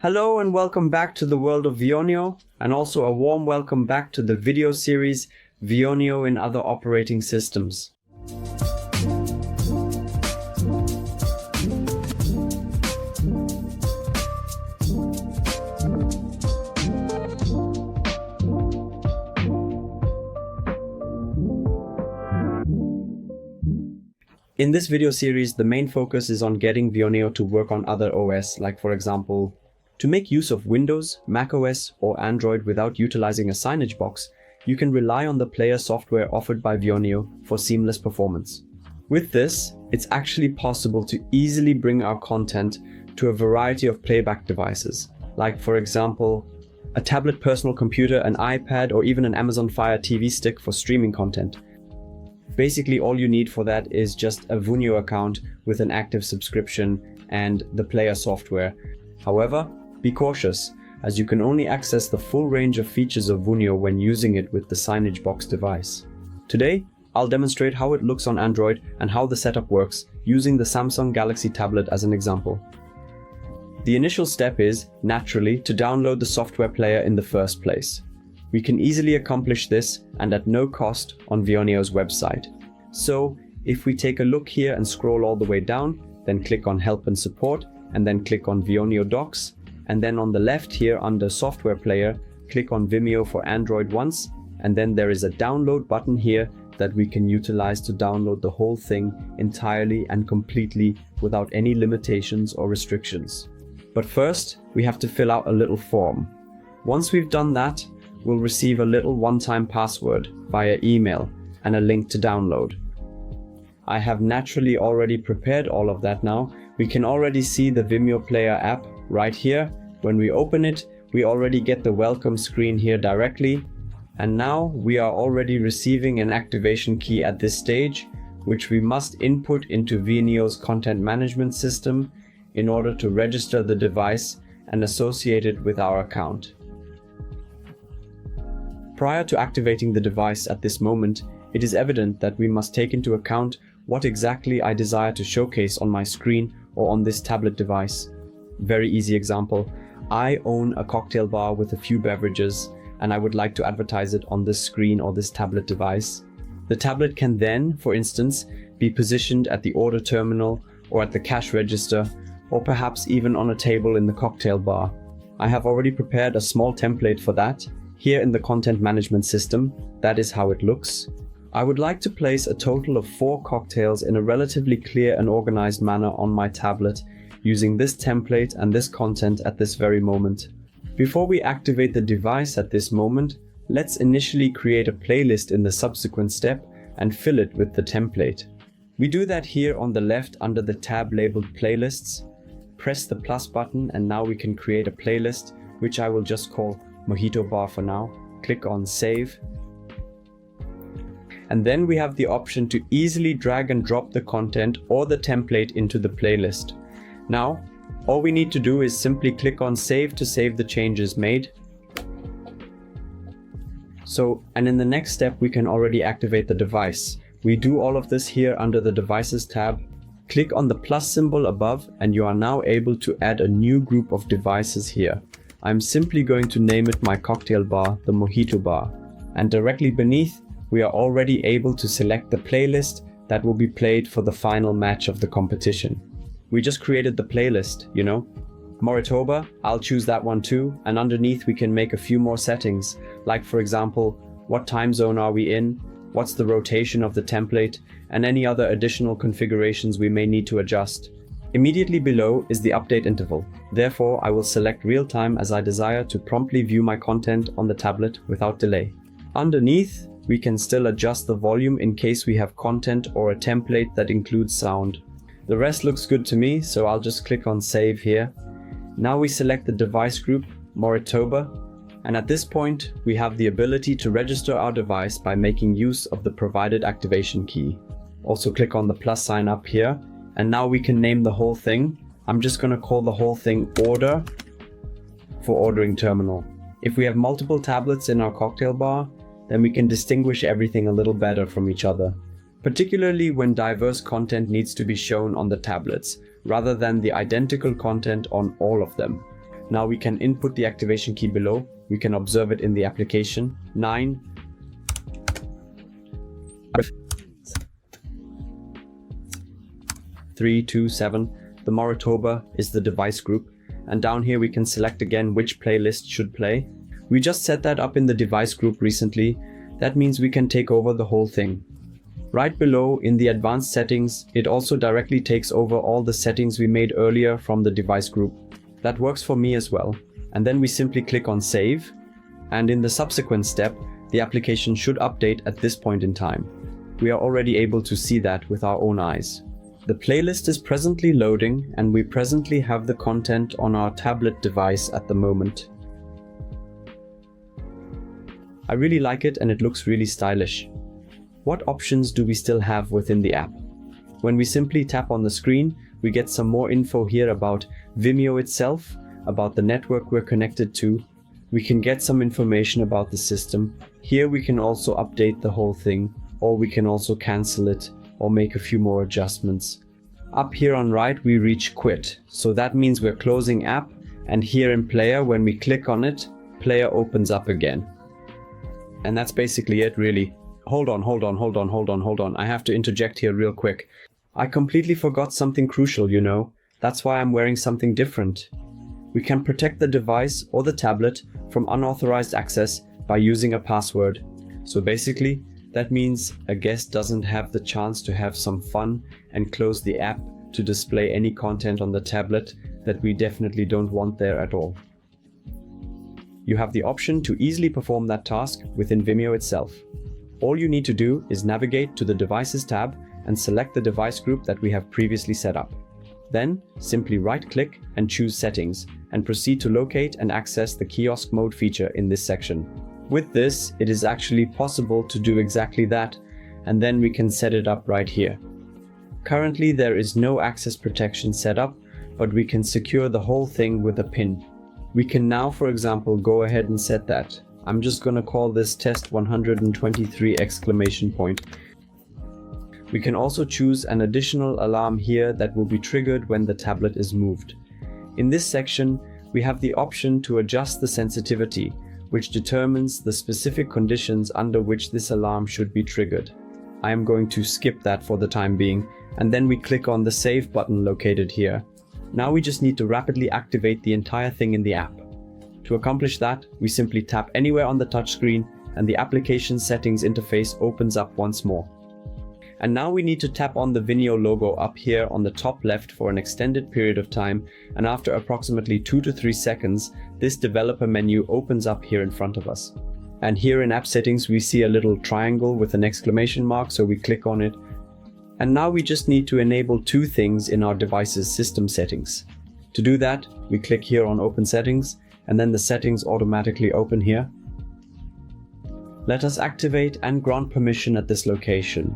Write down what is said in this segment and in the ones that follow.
Hello and welcome back to the world of viewneo, and also a warm welcome back to the video series viewneo in other operating systems. In this video series, the main focus is on getting viewneo to work on other OS, like for example, to make use of Windows, macOS or Android without utilizing a signage box, you can rely on the player software offered by viewneo for seamless performance. With this, it's actually possible to easily bring our content to a variety of playback devices, like for example, a tablet personal computer, an iPad or even an Amazon Fire TV stick for streaming content. Basically, all you need for that is just a viewneo account with an active subscription and the player software. However, be cautious, as you can only access the full range of features of viewneo when using it with the signage box device. Today, I'll demonstrate how it looks on Android and how the setup works using the Samsung Galaxy tablet as an example. The initial step is, naturally, to download the software player in the first place. We can easily accomplish this and at no cost on viewneo's website. So, if we take a look here and scroll all the way down, then click on Help and Support, and then click on Viewneo Docs, and then on the left here under Software Player, click on Vimeo for Android once, and then there is a download button here that we can utilize to download the whole thing entirely and completely without any limitations or restrictions. But first, we have to fill out a little form. Once we've done that, we'll receive a little one-time password via email and a link to download. I have naturally already prepared all of that now. We can already see the Vimeo Player app right here. When we open it, we already get the welcome screen here directly. And now we are already receiving an activation key at this stage, which we must input into viewneo's content management system in order to register the device and associate it with our account. Prior to activating the device at this moment, it is evident that we must take into account what exactly I desire to showcase on my screen or on this tablet device. Very easy example. I own a cocktail bar with a few beverages and I would like to advertise it on this screen or this tablet device. The tablet can then, for instance, be positioned at the order terminal or at the cash register or perhaps even on a table in the cocktail bar. I have already prepared a small template for that. Here in the content management system, that is how it looks. I would like to place a total of 4 cocktails in a relatively clear and organized manner on my tablet using this template and this content at this very moment. Before we activate the device at this moment, let's initially create a playlist in the subsequent step and fill it with the template. We do that here on the left under the tab labeled Playlists. Press the plus button and now we can create a playlist, which I will just call Mojito Bar for now. Click on Save. And then we have the option to easily drag and drop the content or the template into the playlist. Now, all we need to do is simply click on Save to save the changes made. And in the next step, we can already activate the device. We do all of this here under the Devices tab. Click on the plus symbol above and you are now able to add a new group of devices here. I'm simply going to name it my cocktail bar, the Mojito Bar. And directly beneath, we are already able to select the playlist that will be played for the final match of the competition. We just created the playlist, you know. Moritoba, I'll choose that one too, and underneath we can make a few more settings, like for example, what time zone are we in, what's the rotation of the template, and any other additional configurations we may need to adjust. Immediately below is the update interval. Therefore, I will select real time as I desire to promptly view my content on the tablet without delay. Underneath, we can still adjust the volume in case we have content or a template that includes sound. The rest looks good to me, so I'll just click on Save here. Now we select the device group, Moritoba, and at this point, we have the ability to register our device by making use of the provided activation key. Also click on the plus sign up here. And now we can name the whole thing. I'm just going to call the whole thing Order for Ordering Terminal. If we have multiple tablets in our cocktail bar, then we can distinguish everything a little better from each other, particularly when diverse content needs to be shown on the tablets, rather than the identical content on all of them. Now we can input the activation key below. We can observe it in the application. 9. 3, 2, 7. The Moratoba is the device group. And down here we can select again which playlist should play. We just set that up in the device group recently. That means we can take over the whole thing. Right below in the advanced settings, it also directly takes over all the settings we made earlier from the device group. That works for me as well. And then we simply click on save. And in the subsequent step, the application should update at this point in time. We are already able to see that with our own eyes. The playlist is presently loading, and we presently have the content on our tablet device at the moment. I really like it and it looks really stylish. What options do we still have within the app? When we simply tap on the screen, we get some more info here about Vimeo itself, about the network we're connected to. We can get some information about the system. Here we can also update the whole thing, or we can also cancel it or make a few more adjustments. Up here on right we reach quit, so that means we're closing app, and here in player when we click on it, player opens up again. And that's basically it really. Hold on, I have to interject here real quick. I completely forgot something crucial, you know. That's why I'm wearing something different. We can protect the device or the tablet from unauthorized access by using a password. So basically, that means a guest doesn't have the chance to have some fun and close the app to display any content on the tablet that we definitely don't want there at all. You have the option to easily perform that task within Vimeo itself. All you need to do is navigate to the Devices tab and select the device group that we have previously set up. Then simply right-click and choose Settings and proceed to locate and access the kiosk mode feature in this section. With this, it is actually possible to do exactly that, and then we can set it up right here. Currently there is no access protection set up, but we can secure the whole thing with a pin. We can now, for example, go ahead and set that. I'm just gonna call this test 123 exclamation point. We can also choose an additional alarm here that will be triggered when the tablet is moved. In this section, we have the option to adjust the sensitivity, which determines the specific conditions under which this alarm should be triggered. I am going to skip that for the time being, and then we click on the Save button located here. Now we just need to rapidly activate the entire thing in the app. To accomplish that, we simply tap anywhere on the touchscreen and the application settings interface opens up once more. And now we need to tap on the Vimeo logo up here on the top left for an extended period of time, and after approximately 2 to 3 seconds, this developer menu opens up here in front of us. And here in app settings we see a little triangle with an exclamation mark, so we click on it. And now we just need to enable two things in our device's system settings. To do that, we click here on Open Settings, and then the settings automatically open here. Let us activate and grant permission at this location.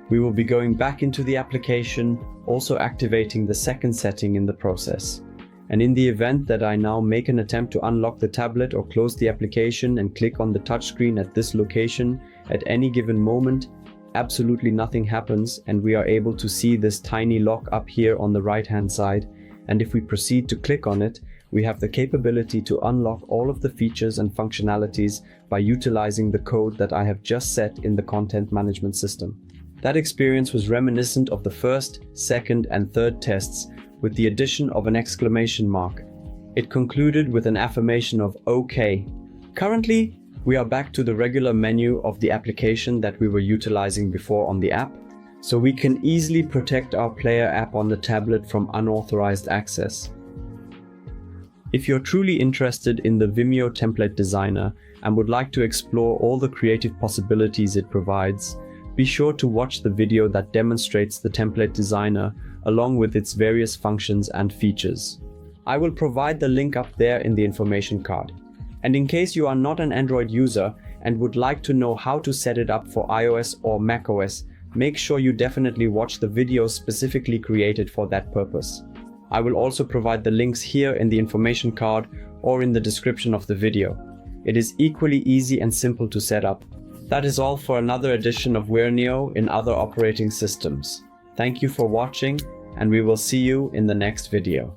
We will be going back into the application, also activating the second setting in the process. And in the event that I now make an attempt to unlock the tablet or close the application and click on the touchscreen at this location, at any given moment, absolutely nothing happens, and we are able to see this tiny lock up here on the right hand side. And if we proceed to click on it, we have the capability to unlock all of the features and functionalities by utilizing the code that I have just set in the content management system. That experience was reminiscent of the first, second, and third tests with the addition of an exclamation mark. It concluded with an affirmation of OK. Currently, we are back to the regular menu of the application that we were utilizing before on the app, so we can easily protect our player app on the tablet from unauthorized access. If you're truly interested in the Vimeo template designer and would like to explore all the creative possibilities it provides, be sure to watch the video that demonstrates the template designer along with its various functions and features. I will provide the link up there in the information card. And in case you are not an Android user and would like to know how to set it up for iOS or macOS, make sure you definitely watch the video specifically created for that purpose. I will also provide the links here in the information card or in the description of the video. It is equally easy and simple to set up. That is all for another edition of viewneo in other operating systems. Thank you for watching, and we will see you in the next video.